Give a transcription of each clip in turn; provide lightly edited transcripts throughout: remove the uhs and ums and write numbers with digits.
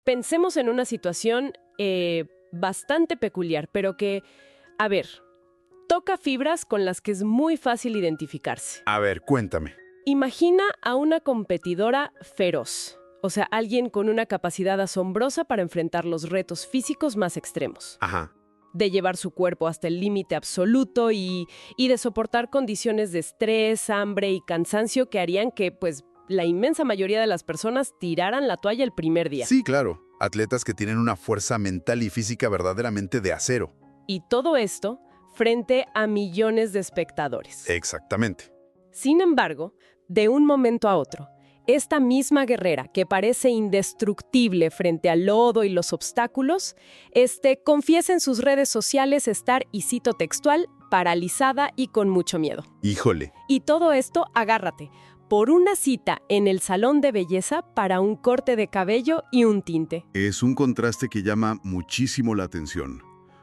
Pensemos en una situación bastante peculiar, pero que, a ver, toca fibras con las que es muy fácil identificarse. A ver, cuéntame. Imagina a una competidora feroz, o sea, alguien con una capacidad asombrosa para enfrentar los retos físicos más extremos. Ajá. De llevar su cuerpo hasta el límite absoluto y de soportar condiciones de estrés, hambre y cansancio que harían que, pues, la inmensa mayoría de las personas tiraran la toalla el primer día. Sí, claro. Atletas que tienen una fuerza mental y física verdaderamente de acero. Y todo esto frente a millones de espectadores. Exactamente. Sin embargo, de un momento a otro, esta misma guerrera que parece indestructible frente al lodo y los obstáculos, confiesa en sus redes sociales estar, y cito textual, paralizada y con mucho miedo. Híjole. Y todo esto, agárrate, por una cita en el salón de belleza para un corte de cabello y un tinte. Es un contraste que llama muchísimo la atención.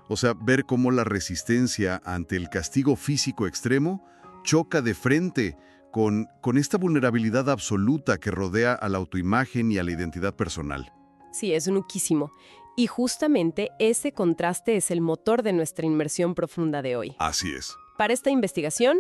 O sea, ver cómo la resistencia ante el castigo físico extremo choca de frente con esta vulnerabilidad absoluta que rodea a la autoimagen y a la identidad personal. Sí, es nuquísimo. Y justamente ese contraste es el motor de nuestra inmersión profunda de hoy. Así es. Para esta investigación,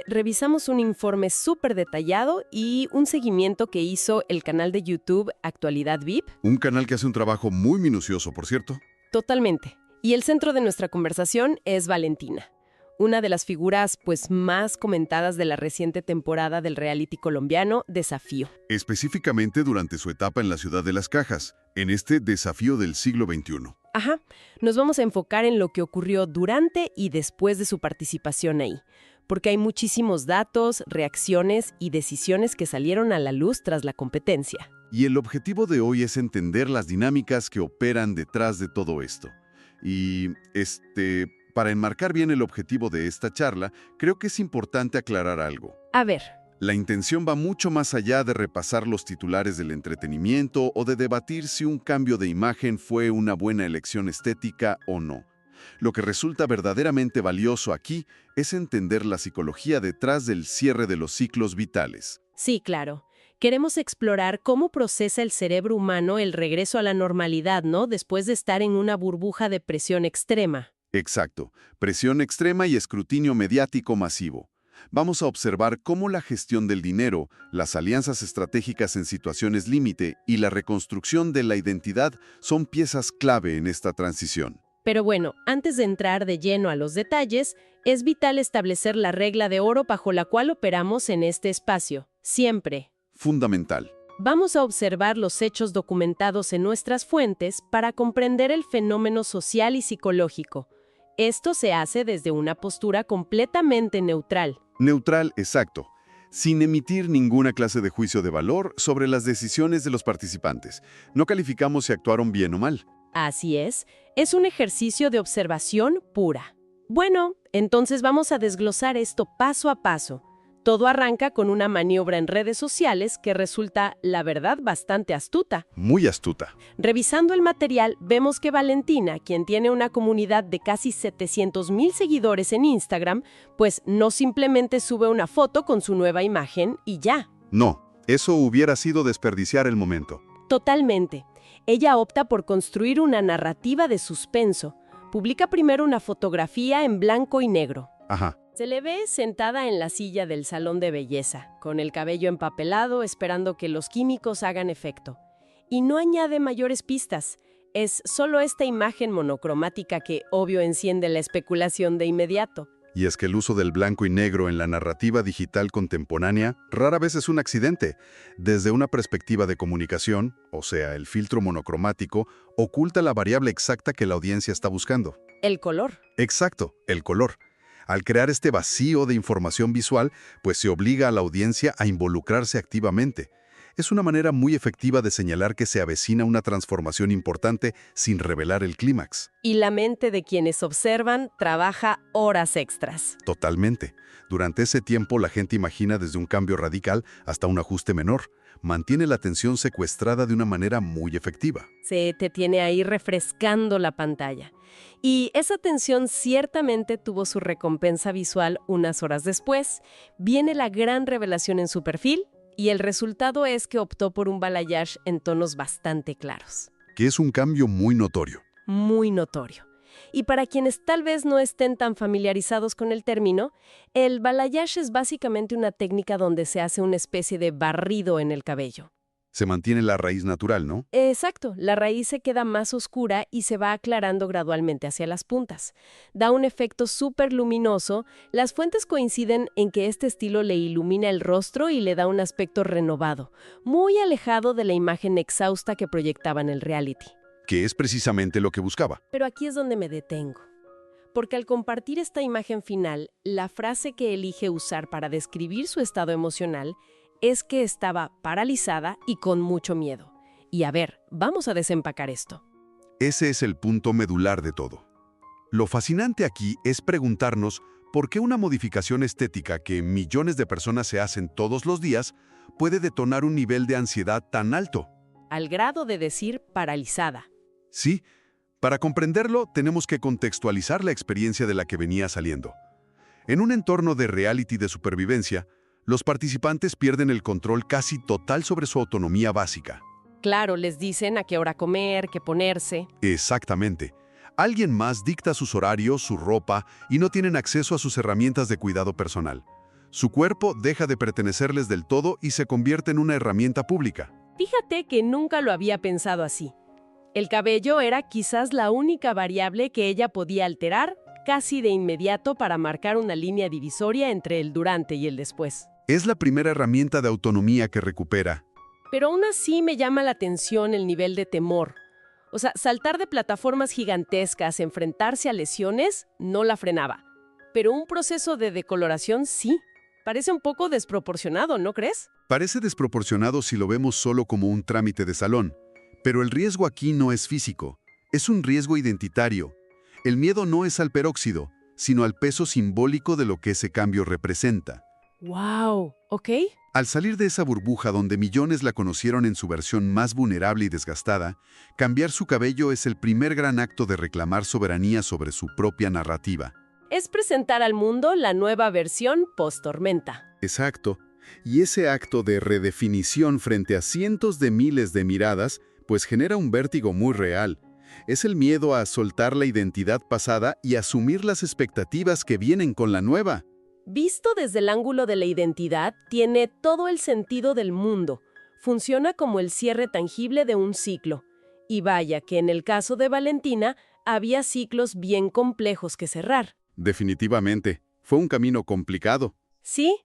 revisamos un informe súper detallado y un seguimiento que hizo el canal de YouTube Actualidad VIP. Un canal que hace un trabajo muy minucioso, por cierto. Totalmente. Y el centro de nuestra conversación es Valentina, una de las figuras más comentadas de la reciente temporada del reality colombiano Desafío. Específicamente durante su etapa en la ciudad de Las Cajas, en este desafío del siglo XXI. Ajá, nos vamos a enfocar en lo que ocurrió durante y después de su participación ahí, porque hay muchísimos datos, reacciones y decisiones que salieron a la luz tras la competencia. Y el objetivo de hoy es entender las dinámicas que operan detrás de todo esto. Y, para enmarcar bien el objetivo de esta charla, creo que es importante aclarar algo. A ver. La intención va mucho más allá de repasar los titulares del entretenimiento o de debatir si un cambio de imagen fue una buena elección estética o no. Lo que resulta verdaderamente valioso aquí es entender la psicología detrás del cierre de los ciclos vitales. Sí, claro. Queremos explorar cómo procesa el cerebro humano el regreso a la normalidad, ¿no? Después de estar en una burbuja de presión extrema. Exacto. Presión extrema y escrutinio mediático masivo. Vamos a observar cómo la gestión del dinero, las alianzas estratégicas en situaciones límite y la reconstrucción de la identidad son piezas clave en esta transición. Pero bueno, antes de entrar de lleno a los detalles, es vital establecer la regla de oro bajo la cual operamos en este espacio. Siempre. Fundamental. Vamos a observar los hechos documentados en nuestras fuentes para comprender el fenómeno social y psicológico. Esto se hace desde una postura completamente neutral. Neutral, exacto. Sin emitir ninguna clase de juicio de valor sobre las decisiones de los participantes. No calificamos si actuaron bien o mal. Así es un ejercicio de observación pura. Bueno, entonces vamos a desglosar esto paso a paso. Todo arranca con una maniobra en redes sociales que resulta, la verdad, bastante astuta. Muy astuta. Revisando el material, vemos que Valentina, quien tiene una comunidad de casi 700,000 seguidores en Instagram, pues no simplemente sube una foto con su nueva imagen y ya. No, eso hubiera sido desperdiciar el momento. Totalmente. Ella opta por construir una narrativa de suspenso. Publica primero una fotografía en blanco y negro. Ajá. Se le ve sentada en la silla del salón de belleza, con el cabello empapelado, esperando que los químicos hagan efecto. Y no añade mayores pistas. Es solo esta imagen monocromática que, obvio, enciende la especulación de inmediato. Y es que el uso del blanco y negro en la narrativa digital contemporánea rara vez es un accidente. Desde una perspectiva de comunicación, o sea, el filtro monocromático, oculta la variable exacta que la audiencia está buscando. El color. Exacto, el color. Al crear este vacío de información visual, pues se obliga a la audiencia a involucrarse activamente. Es una manera muy efectiva de señalar que se avecina una transformación importante sin revelar el clímax. Y la mente de quienes observan trabaja horas extras. Totalmente. Durante ese tiempo la gente imagina desde un cambio radical hasta un ajuste menor. Mantiene la atención secuestrada de una manera muy efectiva. Se te tiene ahí refrescando la pantalla. Y esa tensión ciertamente tuvo su recompensa visual unas horas después. Viene la gran revelación en su perfil y el resultado es que optó por un balayage en tonos bastante claros. que es un cambio muy notorio. Muy notorio. Y para quienes tal vez no estén tan familiarizados con el término, el balayage es básicamente una técnica donde se hace una especie de barrido en el cabello. Se mantiene la raíz natural, ¿no? Exacto, la raíz se queda más oscura y se va aclarando gradualmente hacia las puntas. Da un efecto súper luminoso. Las fuentes coinciden en que este estilo le ilumina el rostro y le da un aspecto renovado, muy alejado de la imagen exhausta que proyectaba en el reality. Que es precisamente lo que buscaba. Pero aquí es donde me detengo. Porque al compartir esta imagen final, la frase que elige usar para describir su estado emocional es que estaba paralizada y con mucho miedo. Y a ver, vamos a desempacar esto. Ese es el punto medular de todo. Lo fascinante aquí es preguntarnos por qué una modificación estética que millones de personas se hacen todos los días puede detonar un nivel de ansiedad tan alto. Al grado de decir paralizada. Sí, para comprenderlo tenemos que contextualizar la experiencia de la que venía saliendo. En un entorno de reality de supervivencia, los participantes pierden el control casi total sobre su autonomía básica. Claro, les dicen a qué hora comer, qué ponerse. Exactamente. Alguien más dicta sus horarios, su ropa, y no tienen acceso a sus herramientas de cuidado personal. Su cuerpo deja de pertenecerles del todo y se convierte en una herramienta pública. Fíjate que nunca lo había pensado así. El cabello era quizás la única variable que ella podía alterar casi de inmediato para marcar una línea divisoria entre el durante y el después. Es la primera herramienta de autonomía que recupera. Pero aún así me llama la atención el nivel de temor. O sea, saltar de plataformas gigantescas, enfrentarse a lesiones, no la frenaba. Pero un proceso de decoloración sí. Parece un poco desproporcionado, ¿no crees? Parece desproporcionado si lo vemos solo como un trámite de salón. Pero el riesgo aquí no es físico, es un riesgo identitario. El miedo no es al peróxido, sino al peso simbólico de lo que ese cambio representa. ¡Wow! ¿Ok? Al salir de esa burbuja donde millones la conocieron en su versión más vulnerable y desgastada, cambiar su cabello es el primer gran acto de reclamar soberanía sobre su propia narrativa. Es presentar al mundo la nueva versión post-tormenta. Exacto. Y ese acto de redefinición frente a cientos de miles de miradas, pues genera un vértigo muy real. Es el miedo a soltar la identidad pasada y asumir las expectativas que vienen con la nueva. Visto desde el ángulo de la identidad, tiene todo el sentido del mundo. Funciona como el cierre tangible de un ciclo. Y vaya que en el caso de Valentina, había ciclos bien complejos que cerrar. Definitivamente. Fue un camino complicado. Sí,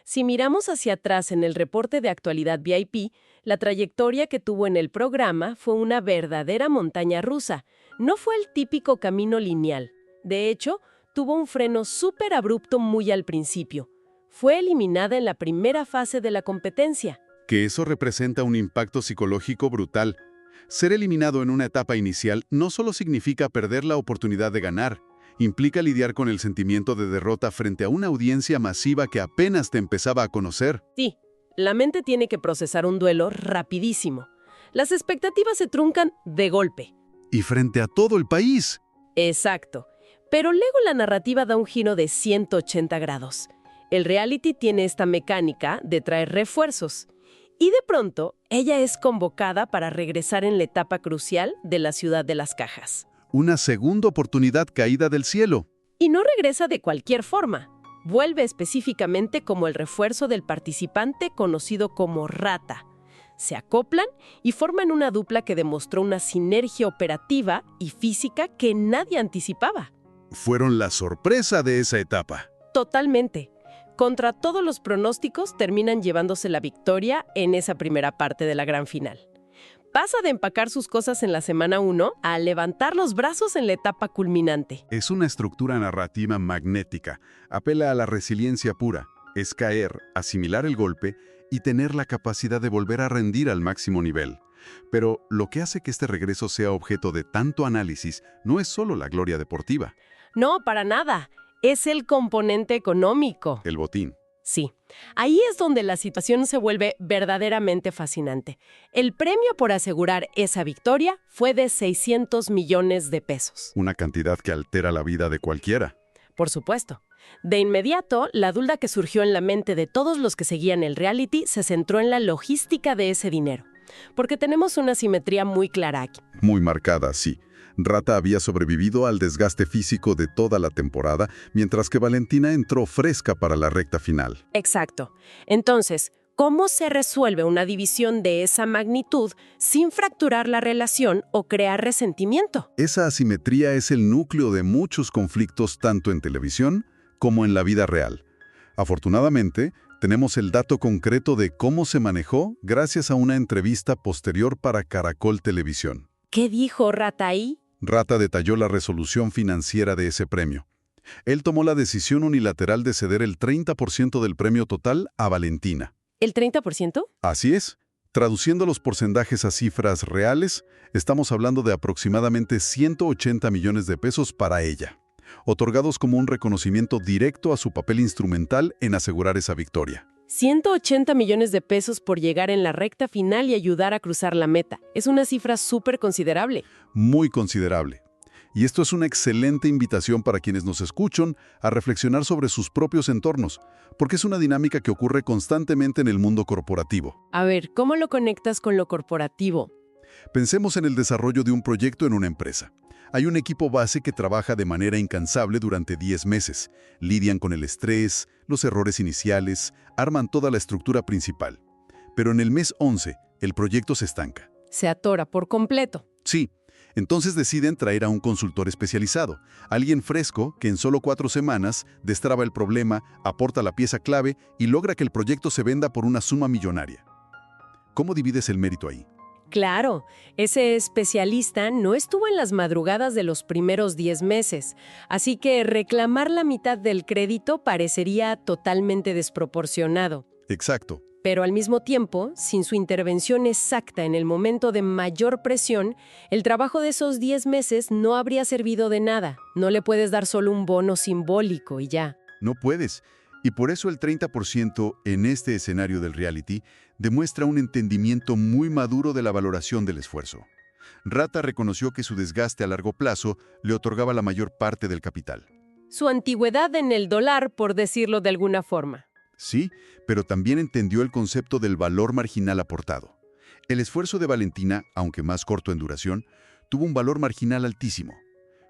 si miramos hacia atrás en el reporte de actualidad VIP, la trayectoria que tuvo en el programa fue una verdadera montaña rusa. No fue el típico camino lineal. De hecho, tuvo un freno súper abrupto muy al principio. Fue eliminada en la primera fase de la competencia. Que eso representa un impacto psicológico brutal. Ser eliminado en una etapa inicial no solo significa perder la oportunidad de ganar, implica lidiar con el sentimiento de derrota frente a una audiencia masiva que apenas te empezaba a conocer. Sí, la mente tiene que procesar un duelo rapidísimo. Las expectativas se truncan de golpe. Y frente a todo el país. Exacto. Pero luego la narrativa da un giro de 180 grados. El reality tiene esta mecánica de traer refuerzos. Y de pronto, ella es convocada para regresar en la etapa crucial de la ciudad de las cajas. Una segunda oportunidad caída del cielo. Y no regresa de cualquier forma. Vuelve específicamente como el refuerzo del participante conocido como Rata. Se acoplan y forman una dupla que demostró una sinergia operativa y física que nadie anticipaba. Fueron la sorpresa de esa etapa. Totalmente. Contra todos los pronósticos, terminan llevándose la victoria en esa primera parte de la gran final. Pasa de empacar sus cosas en la semana 1 a levantar los brazos en la etapa culminante. Es una estructura narrativa magnética. Apela a la resiliencia pura. Es caer, asimilar el golpe y tener la capacidad de volver a rendir al máximo nivel. Pero lo que hace que este regreso sea objeto de tanto análisis no es solo la gloria deportiva. No, para nada. Es el componente económico. El botín. Sí. Ahí es donde la situación se vuelve verdaderamente fascinante. El premio por asegurar esa victoria fue de 600 millones de pesos. Una cantidad que altera la vida de cualquiera. Por supuesto. De inmediato, la duda que surgió en la mente de todos los que seguían el reality se centró en la logística de ese dinero. porque tenemos una simetría muy clara aquí. Muy marcada, sí. Rata había sobrevivido al desgaste físico de toda la temporada, mientras que Valentina entró fresca para la recta final. Exacto. Entonces, ¿cómo se resuelve una división de esa magnitud sin fracturar la relación o crear resentimiento? Esa asimetría es el núcleo de muchos conflictos tanto en televisión como en la vida real. Afortunadamente, tenemos el dato concreto de cómo se manejó gracias a una entrevista posterior para Caracol Televisión. ¿Qué dijo Rata ahí? Rata detalló la resolución financiera de ese premio. Él tomó la decisión unilateral de ceder el 30% del premio total a Valentina. ¿El 30%? Así es. Traduciendo los porcentajes a cifras reales, estamos hablando de aproximadamente 180 millones de pesos para ella, otorgados como un reconocimiento directo a su papel instrumental en asegurar esa victoria. 180 millones de pesos por llegar en la recta final y ayudar a cruzar la meta. Es una cifra súper considerable. Muy considerable. Y esto es una excelente invitación para quienes nos escuchan a reflexionar sobre sus propios entornos, porque es una dinámica que ocurre constantemente en el mundo corporativo. A ver, ¿cómo lo conectas con lo corporativo? Pensemos en el desarrollo de un proyecto en una empresa. Hay un equipo base que trabaja de manera incansable durante 10 meses. Lidian con el estrés, los errores iniciales, arman toda la estructura principal. Pero en el mes 11, el proyecto se estanca. Se atora por completo. Sí, entonces deciden traer a un consultor especializado, alguien fresco que en solo 4 semanas destraba el problema, aporta la pieza clave y logra que el proyecto se venda por una suma millonaria. ¿Cómo divides el mérito ahí? Claro, ese especialista no estuvo en las madrugadas de los primeros 10 meses, así que reclamar la mitad del crédito parecería totalmente desproporcionado. Exacto. Pero al mismo tiempo, sin su intervención exacta en el momento de mayor presión, el trabajo de esos 10 meses no habría servido de nada. No le puedes dar solo un bono simbólico y ya. No puedes. Y por eso el 30% en este escenario del reality demuestra un entendimiento muy maduro de la valoración del esfuerzo. Rata reconoció que su desgaste a largo plazo le otorgaba la mayor parte del capital. Su antigüedad en el dólar, por decirlo de alguna forma. Sí, pero también entendió el concepto del valor marginal aportado. El esfuerzo de Valentina, aunque más corto en duración, tuvo un valor marginal altísimo.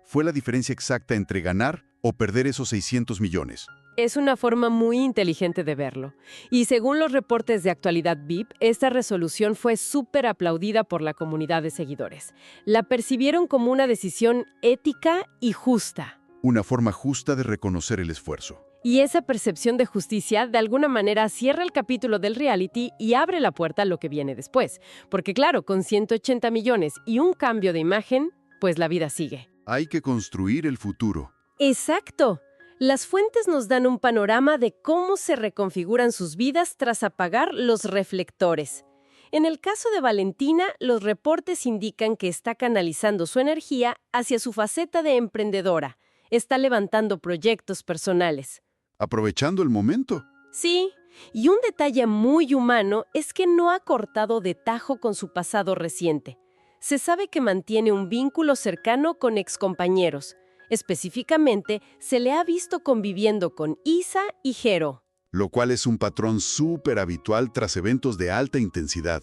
Fue la diferencia exacta entre ganar o perder esos 600 millones. Es una forma muy inteligente de verlo. Y según los reportes de Actualidad VIP, esta resolución fue súper aplaudida por la comunidad de seguidores. La percibieron como una decisión ética y justa. Una forma justa de reconocer el esfuerzo. Y esa percepción de justicia, de alguna manera, cierra el capítulo del reality y abre la puerta a lo que viene después. Porque claro, con 180 millones y un cambio de imagen, pues la vida sigue. Hay que construir el futuro. ¡Exacto! Las fuentes nos dan un panorama de cómo se reconfiguran sus vidas tras apagar los reflectores. En el caso de Valentina, los reportes indican que está canalizando su energía hacia su faceta de emprendedora. Está levantando proyectos personales. Aprovechando el momento. Sí, y un detalle muy humano es que no ha cortado de tajo con su pasado reciente. Se sabe que mantiene un vínculo cercano con excompañeros. Específicamente, se le ha visto conviviendo con Isa y Jero. Lo cual es un patrón súper habitual tras eventos de alta intensidad.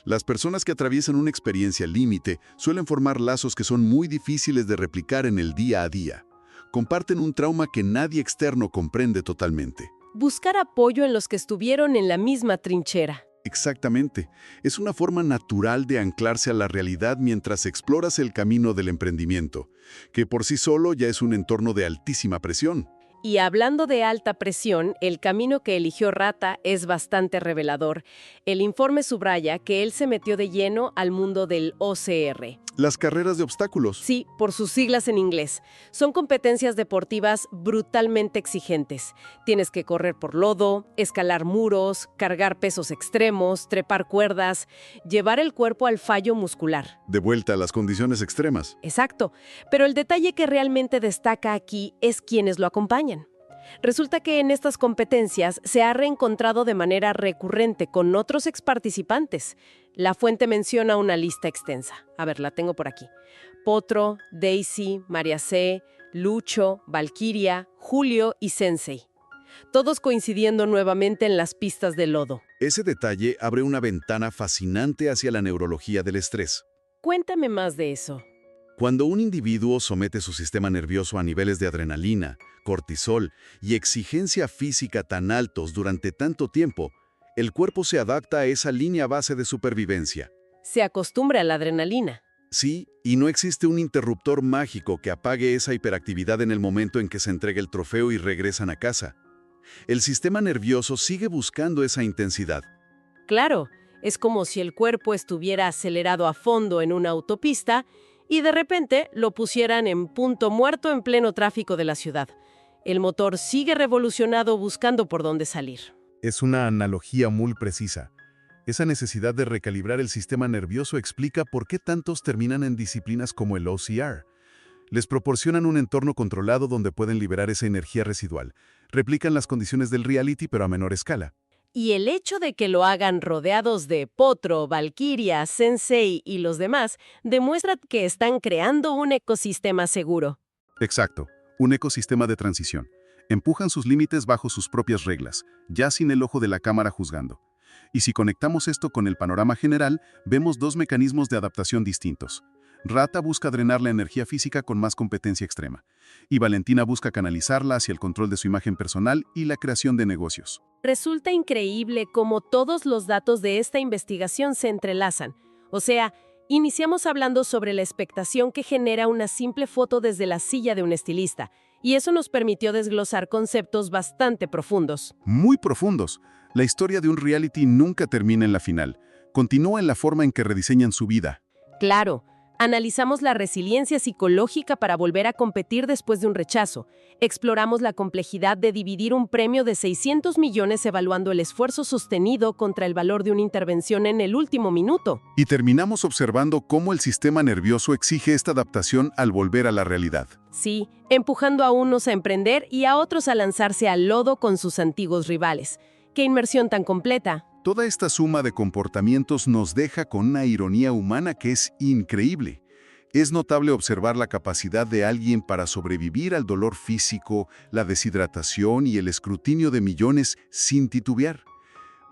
Las personas que atraviesan una experiencia límite suelen formar lazos que son muy difíciles de replicar en el día a día. Comparten un trauma que nadie externo comprende totalmente. Buscar apoyo en los que estuvieron en la misma trinchera. Exactamente. Es una forma natural de anclarse a la realidad mientras exploras el camino del emprendimiento, que por sí solo ya es un entorno de altísima presión. Y hablando de alta presión, el camino que eligió Rata es bastante revelador. El informe subraya que él se metió de lleno al mundo del OCR. Las carreras de obstáculos. Sí, por sus siglas en inglés. Son competencias deportivas brutalmente exigentes. Tienes que correr por lodo, escalar muros, cargar pesos extremos, trepar cuerdas, llevar el cuerpo al fallo muscular. De vuelta a las condiciones extremas. Exacto, pero el detalle que realmente destaca aquí es quienes lo acompañan. Resulta que en estas competencias se ha reencontrado de manera recurrente con otros exparticipantes. La fuente menciona una lista extensa. A ver, la tengo por aquí. Potro, Daisy, María C., Lucho, Valkyria, Julio y Sensei. Todos coincidiendo nuevamente en las pistas de lodo. Ese detalle abre una ventana fascinante hacia la neurología del estrés. Cuéntame más de eso. Cuando un individuo somete su sistema nervioso a niveles de adrenalina, cortisol y exigencia física tan altos durante tanto tiempo, el cuerpo se adapta a esa línea base de supervivencia. Se acostumbra a la adrenalina. Sí, y no existe un interruptor mágico que apague esa hiperactividad en el momento en que se entrega el trofeo y regresan a casa. El sistema nervioso sigue buscando esa intensidad. Claro, es como si el cuerpo estuviera acelerado a fondo en una autopista y de repente lo pusieran en punto muerto en pleno tráfico de la ciudad. El motor sigue revolucionado buscando por dónde salir. Es una analogía muy precisa. Esa necesidad de recalibrar el sistema nervioso explica por qué tantos terminan en disciplinas como el OCR. Les proporcionan un entorno controlado donde pueden liberar esa energía residual. Replican las condiciones del reality, pero a menor escala. Y el hecho de que lo hagan rodeados de Potro, Valkyria, Sensei y los demás demuestra que están creando un ecosistema seguro. Exacto, un ecosistema de transición. Empujan sus límites bajo sus propias reglas, ya sin el ojo de la cámara juzgando. Y si conectamos esto con el panorama general, vemos dos mecanismos de adaptación distintos. Rata busca drenar la energía física con más competencia extrema, y Valentina busca canalizarla hacia el control de su imagen personal y la creación de negocios. Resulta increíble cómo todos los datos de esta investigación se entrelazan. O sea, iniciamos hablando sobre la expectación que genera una simple foto desde la silla de un estilista, y eso nos permitió desglosar conceptos bastante profundos. Muy profundos. La historia de un reality nunca termina en la final. Continúa en la forma en que rediseñan su vida. Claro, analizamos la resiliencia psicológica para volver a competir después de un rechazo. Exploramos la complejidad de dividir un premio de 600 millones evaluando el esfuerzo sostenido contra el valor de una intervención en el último minuto. Y terminamos observando cómo el sistema nervioso exige esta adaptación al volver a la realidad. Sí, empujando a unos a emprender y a otros a lanzarse al lodo con sus antiguos rivales. ¡Qué inmersión tan completa! Toda esta suma de comportamientos nos deja con una ironía humana que es increíble. Es notable observar la capacidad de alguien para sobrevivir al dolor físico, la deshidratación y el escrutinio de millones sin titubear.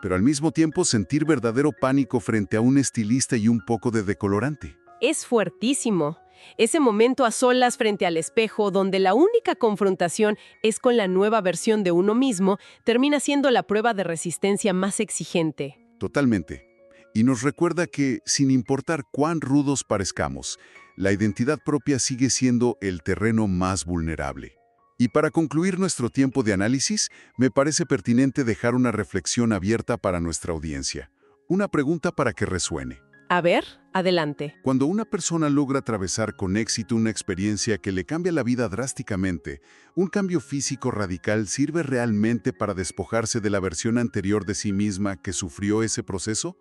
Pero al mismo tiempo sentir verdadero pánico frente a un estilista y un poco de decolorante. Es fuertísimo. Ese momento a solas frente al espejo, donde la única confrontación es con la nueva versión de uno mismo, termina siendo la prueba de resistencia más exigente. Totalmente. Y nos recuerda que, sin importar cuán rudos parezcamos, la identidad propia sigue siendo el terreno más vulnerable. Y para concluir nuestro tiempo de análisis, me parece pertinente dejar una reflexión abierta para nuestra audiencia. Una pregunta para que resuene. A ver, adelante. Cuando una persona logra atravesar con éxito una experiencia que le cambia la vida drásticamente, ¿un cambio físico radical sirve realmente para despojarse de la versión anterior de sí misma que sufrió ese proceso?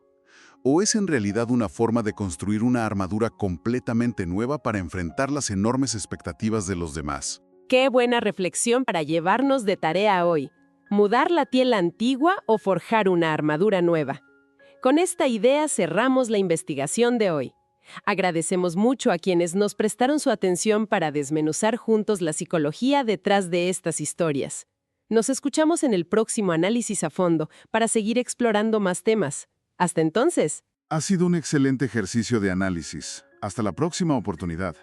¿O es en realidad una forma de construir una armadura completamente nueva para enfrentar las enormes expectativas de los demás? Qué buena reflexión para llevarnos de tarea hoy. ¿Mudar la piel antigua o forjar una armadura nueva? Con esta idea cerramos la investigación de hoy. Agradecemos mucho a quienes nos prestaron su atención para desmenuzar juntos la psicología detrás de estas historias. Nos escuchamos en el próximo análisis a fondo para seguir explorando más temas. Hasta entonces. Ha sido un excelente ejercicio de análisis. Hasta la próxima oportunidad.